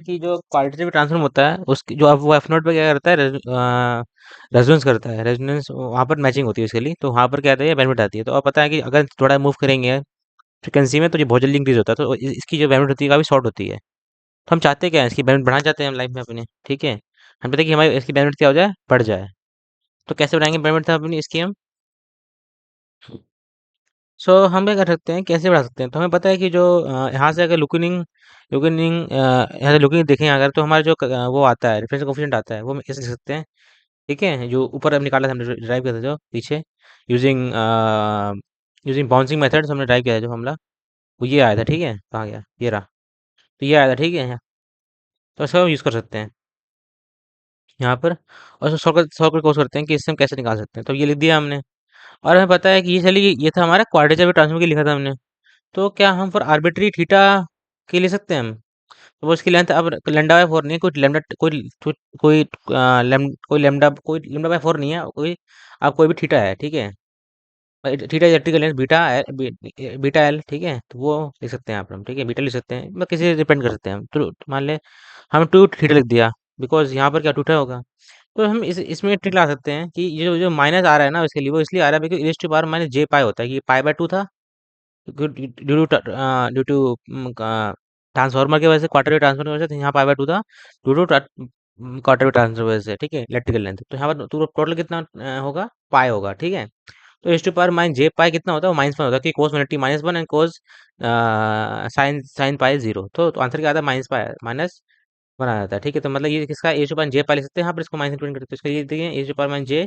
कि जो qualitative transform होता है उसकी जो अब वो एफ नोट पे क्या करता है, रेजोनेंस करता है, रेजोनेंस वहाँ पर मैचिंग होती है उसके लिए, तो वहाँ पर क्या आता है, ये बेनिफिट आती है। तो अब पता है कि अगर थोड़ा मूव करेंगे फ्रिक्वेंसी में तो ये बहुत जल्दी इंक्रीज होता है, तो इसकी जो बेनिफिट होती है काफ़ी शॉर्ट होती है। तो हम चाहते क्या है, इसकी बेनिफिट बढ़ाना चाहते हैं हम लाइफ में अपने, ठीक है। हम पता है कि हमारी इसकी बेनिफिट क्या हो जाए, बढ़ जाए। तो कैसे बढ़ाएंगे बेनिफिट था अपनी इसकी हम। सो हम क्या कर सकते हैं, कैसे बढ़ा सकते हैं, तो हमें पता है कि जो यहाँ से अगर लुकनिंग लुकनिंग यहाँ से लुकनिंग देखें अगर, तो हमारा जो वो आता है रेफरेंस कोफिशिएंट आता है, वो हम कैसे लिख सकते हैं, ठीक है। जो ऊपर अब निकाला था हमने, ड्राइव किया था जो पीछे, यूजिंग यूजिंग बाउंसिंग मेथड्स हमने ड्राइव किया था जो हमला, वो ये आया था, ठीक है। कहाँ गया, ये रहा। तो ये आया था, ठीक है। तो इसका हम यूज़ कर सकते हैं यहाँ पर, और शॉर्टकट कोर्स करते हैं कि इससे हम कैसे निकाल सकते हैं। तो ये लिख दिया हमने, और हमें पता है कि ये चलिए ये था हमारा क्वाड्रेचर ट्रांसफॉर्म के लिखा था हमने। तो क्या हम फॉर आर्बिट्री थीटा के ले सकते हैं हम। तो वो उसकी लेंथ अब लैम्डा बाय फोर नहीं है, कोई लैम्डा कोई लैम्डा बाय फोर नहीं है कोई, अब कोई भी थीटा है, ठीक है। Theta electrical length beta L, ठीक है। तो वो लिख सकते हैं यहाँ पर हम, ठीक है, बीटा लिख सकते हैं, मतलब किसी से डिपेंड कर सकते हैं हम। तो मान ले हम टू थीटा लिख दिया, बिकॉज यहाँ पर क्या टूटा होगा। तो हम इसमें ट्रिक ला सकते हैं कि ये जो जो माइनस आ रहा है ना इसके लिए, वो इसलिए आ रहा है because is to power minus J pi होता है, कि पाई बाय टू था ड्यू टू ट्रांसफार्मर की वजह से, क्वार्टर वेव ट्रांसफर की वजह से, तो यहाँ पाई बाय टू था due to quarter wave transfer की वजह से, ठीक है, इलेक्ट्रिकल लेंथ। तो यहाँ पर टोटल कितना होगा, पाई होगा, ठीक है। तो H to power minus J पाई कितना होता है, वो माइनस वन होता है, कि कोस minus T minus one and cos sign sine pi zero. तो आंसर क्या आता है, माइनस पाई माइनस वन आ जाता है, ठीक है। तो मतलब ये किसका एच टू पावर जे पाई लिख सकते हैं यहाँ पर, इसको माइनस इंटू करते हैं, इसका ये देखिए H to power minus J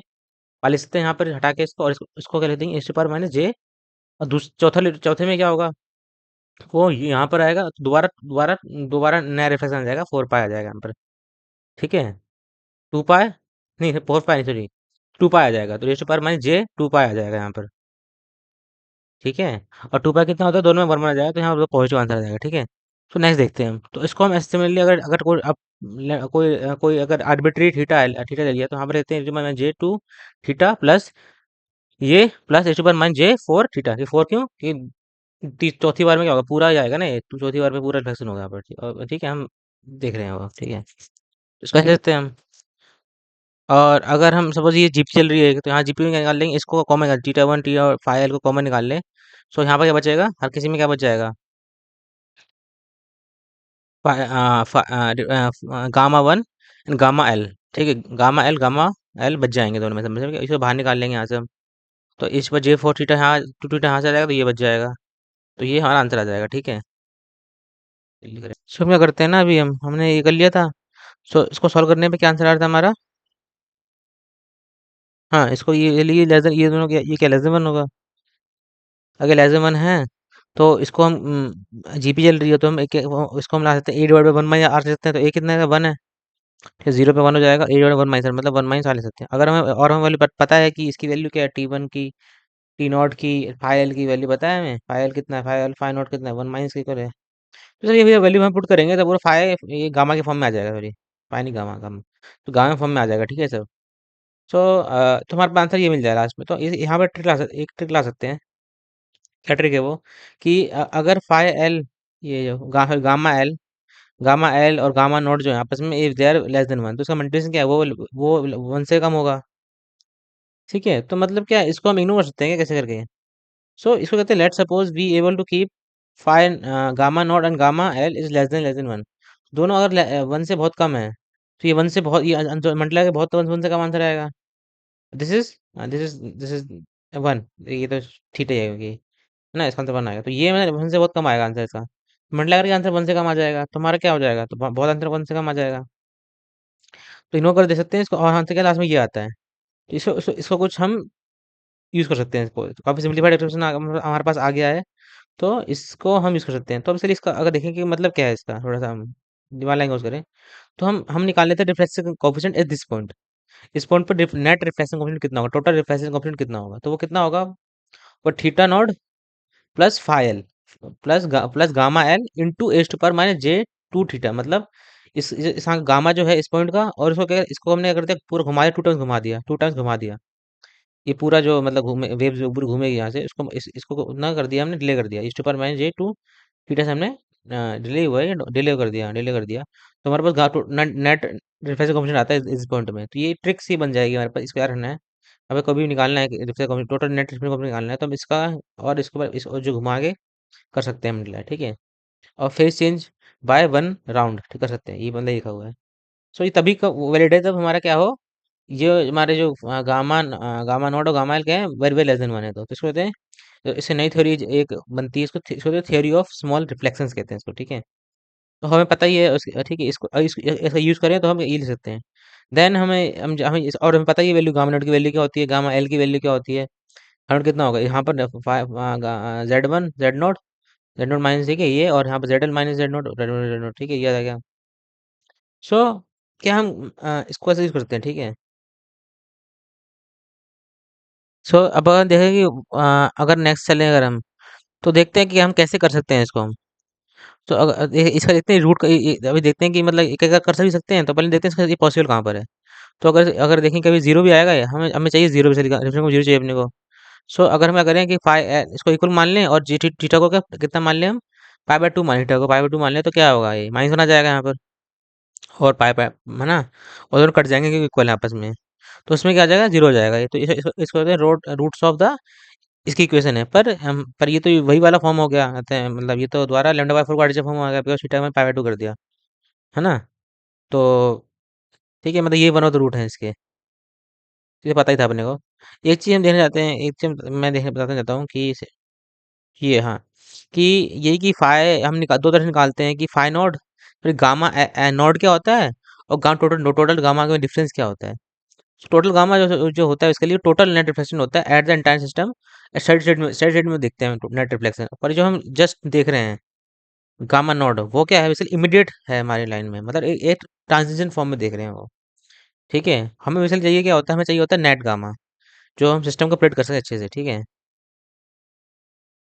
पाई लिख सकते हैं यहाँ पर हटा के इसको, और इसको क्या लिख देंगे, एच टू पावर माइनस जे। और चौथे में क्या होगा, वो यहाँ पर आएगा, तो दोबारा दोबारा दोबारा नया रिफ्लेक्शन आ जाएगा, फोर पाई आ जाएगा यहाँ पर, ठीक है। टू पाई नहीं, फोर पाई नहीं, सॉरी, टू पाई आ जाएगा, तो H to power minus J two pi आ जाएगा यहाँ पर, ठीक है। और टू पाई कितना होता है, दोनों में वन वन आ जाएगा, तो यहाँ पर पॉजिटिव आंसर आ जाएगा, ठीक है। तो नेक्स्ट देखते हैं हम, तो इसको हम सिमिलरली अगर अगर कोई अब कोई अगर आर्बिट्री थीटा ले लिया, तो यहाँ पर लेते हैं जे टू थीटा प्लस ये प्लस एच वन माइनस जे फोर थीटा, ये फोर क्यों, कि चौथी बार में क्या होगा, पूरा ही आएगा ना ये, तो चौथी बार में पूरा रिफ्लेक्शन होगा यहाँ पर, ठीक है। हम देख रहे हैं वो, ठीक है। इसको कैसे देखते हैं हम, और अगर हम सपोज ये जीपी चल रही है, तो यहाँ जीपी में क्या निकाल लेंगे, इसको कॉमन निकाल, टीटा वन टी और फाइव एल को कॉमन निकाल लें। सो यहाँ पर क्या बचेगा, हर किसी में क्या बच जाएगा, gamma one and gamma L, ठीक है। गामा एल बच जाएंगे दोनों में, समझ में, इसको बाहर निकाल लेंगे यहाँ से हम। तो इस पर जे फोर थीटा यहाँ टू थीटा यहाँ से आ जाएगा, तो ये बच जाएगा। तो ये हमारा आंसर आ जाएगा, ठीक है। सो हम क्या करते हैं ना, अभी हमने ये कर लिया था। सो इसको सॉल्व करने पे क्या आंसर आ रहा था हमारा, हाँ, इसको ये लेस देन, ये दोनों ये क्या लेस देन वन होगा। अगर लेस देन वन है, तो इसको हम जीपी चल रही है, तो हम इसको हम ला सकते हैं A divide by one minus R सकते हैं, तो ए कितना है, वन है, फिर जीरो पे वन हो जाएगा, ए डिवाइड वन माइनस आर मतलब वन माइनस आर ले सकते हैं। अगर हमें और हमें वैल्यू पता है कि इसकी वैल्यू क्या है, टी वन की, टी नॉट की, फाइव एल की वैल्यू पता है हमें, फाइव एल कितना है, फाइव एल फाइव नॉट कितना है, वन माइनस की करे। तो सर ये वैल्यू हम पुट करेंगे तो पूरा फाइव ये गामा के फॉर्म में आ जाएगा, सॉरी फाइव नहीं, गामा गामा, तो गामा के फॉर्म में आ जाएगा, ठीक है सर। सो तो हमारे पास आंसर ये मिल जाएगा लास्ट में। तो यहाँ पर एक ट्रिक ला सकते हैं, क्या ट्रिक है वो, कि अगर फाइव एल, ये जो गामा एल और गामा नोट जो है आपस में if they are less than one, तो उसका मल्टीप्लिकेशन क्या है, वो वन से कम होगा, ठीक है। तो मतलब क्या है, इसको हम इग्नोर कर सकते हैं क्या, कैसे करके। सो इसको कहते हैं let suppose be able to keep five gamma naught and gamma L is less than one, दोनों अगर वन से बहुत कम है, तो ये वन से बहुत, ये मंडला के बहुत, वन से कम आंसर आएगा। दिस इज वन, ये तो ठीक है क्योंकि ना इसका आंसर वन आएगा, तो ये मैंने वन से बहुत कम आएगा आंसर इसका, मंडला करके आंसर वन से कम आ जाएगा, तो हमारा क्या हो जाएगा, तो बहुत आंसर वन से कम आ जाएगा। तो इग्नोर कर दे सकते हैं इसको, और आंसर क्या लास्ट में ये आता है। तो इसको कुछ हम यूज कर सकते हैं, इसको तो काफी सिंपलीफाइड एक्सप्रेशन हमारे पास आ गया है। तो इसको हम यूज़ कर सकते हैं। तो अब चलिए इसका अगर देखें कि मतलब क्या है इसका, थोड़ा-सा हम दिमाग लगाएँगे उसको करें, तो हम निकाल लेते हैं reflection coefficient at this point. इस पॉइंट पर नेट रिफ्लेक्शन कोएफ़िशिएंट कितना होगा, टोटल रिफ्लेक्शन कोएफ़िशिएंट कितना होगा? तो वो कितना होगा? वो theta naught plus phi L plus gamma L into H to power minus J two theta, मतलब इस गामा जो है इस पॉइंट का, और इसको क्या, इसको हमने क्या कर दिया, पूरा घुमा दिया, टू टाइम्स घुमा दिया। ये पूरा जो मतलब घूमे वेव जो ऊपर घूमेगी यहाँ से, इसको इसको ना कर दिया हमने, डिले कर दिया, H to power minus J two theta से हमने डिले हुआ है, डिले कर दिया, तो हमारे पास नेट रिफ्रेश कॉम्बिनेशन आता है इस पॉइंट में, तो ये ट्रिक सी बन जाएगी हमारे पास। इसको क्या करना है, हमें कभी भी निकालना है refresh combination, total net refresh combination निकालना है, तो हम इसका और इसको इस और जो घुमा के कर सकते हैं हम डिले, ठीक है। और phase change by one round, ठीक कर सकते हैं, ये बंदा लिखा हुआ है। सो ये तभी का वैलिड है जब हमारा क्या हो, ये हमारे जो गामा नॉट और गामा एल क्या है, very very less than one है, तो इसको कहते हैं, तो इससे नई थ्योरी एक बनती है, इसको थ्योरी ऑफ स्मॉल रिफ्लेक्शंस कहते हैं इसको, ठीक है। तो हमें पता ही है ठीक है, इसका यूज करें तो हम ये लिख सकते हैं। देन और हमें पता ही है वैल्यू, गामा नॉट की वैल्यू क्या होती है, गामा एल की वैल्यू क्या होती है। हंड्रेड कितना होगा यहाँ पर, Z one Z not minus, ठीक है ये, और यहाँ पर Z L minus Z not, ठीक है, ये आ गया। सो क्या हम इसको ऐसे यूज करते हैं, ठीक है। सो अब अगर देखें कि अगर नेक्स्ट चलें अगर हम, तो देखते हैं कि हम कैसे कर सकते हैं इसको हम। तो अगर इसका देखते हैं रूट का, अभी देखते हैं कि मतलब एक एक कर सकते हैं, तो पहले देखते हैं इसका ये पॉसिबल कहाँ पर है। तो अगर अगर देखें कभी जीरो भी आएगा, ये हमें हमें चाहिए जीरो, भी रेफरेंस को जीरो चाहिए अपने को। सो अगर हम क्या करें कि इसको इक्वल मान लें, और जी थीटा को क्या कितना मान लें हम, पाई बाय टू मान लें, थीटा को पाई बाय टू मान लें, तो क्या होगा, ये माइनस होना जाएगा यहाँ पर, और पाई पाई है ना, और दोनों कट जाएंगे क्योंकि इक्वल है आपस में। तो उसमें क्या आ जाएगा, जीरो हो जाएगा ये, तो इसको कहते हैं रूट्स ऑफ द, इसकी इक्वेशन है, पर ये तो वही वाला फॉर्म हो गया, मतलब ये तो दोबारा लैम्डा बाय फोर का फॉर्म आ गया, बिकॉज थीटा में पाई बाय टू कर दिया, है ना। तो ठीक है, मतलब ये वन ऑफ द रूट है इसके, ये पता ही था अपने को। एक चीज हम देखना चाहते हैं, एक चीज मैं देखने बताना चाहता हूँ कि ये, हाँ, कि ये कि फाइ हम निकाल दो तरह से निकालते हैं, कि फाइ नॉट, फिर गामा नॉट क्या होता है, और टोटल गामा के डिफरेंस क्या होता है। टोटल गामा जो होता है इसके लिए टोटल नेट रिफ्लेक्शन होता है at the entire system. Steady state में देखते हैं नेट रिफ्लेक्शन, पर जो हम जस्ट देख रहे हैं गामा नॉट, वो क्या है, बेसिकली इमीडिएट है हमारी लाइन में, मतलब एक ट्रांजिशन फॉर्म में देख रहे हैं वो, ठीक है। हमें बेसिकली चाहिए क्या होता है, हमें चाहिए होता है नेट गामा, जो हम सिस्टम को प्रेडिक्ट कर सके अच्छे से, ठीक है।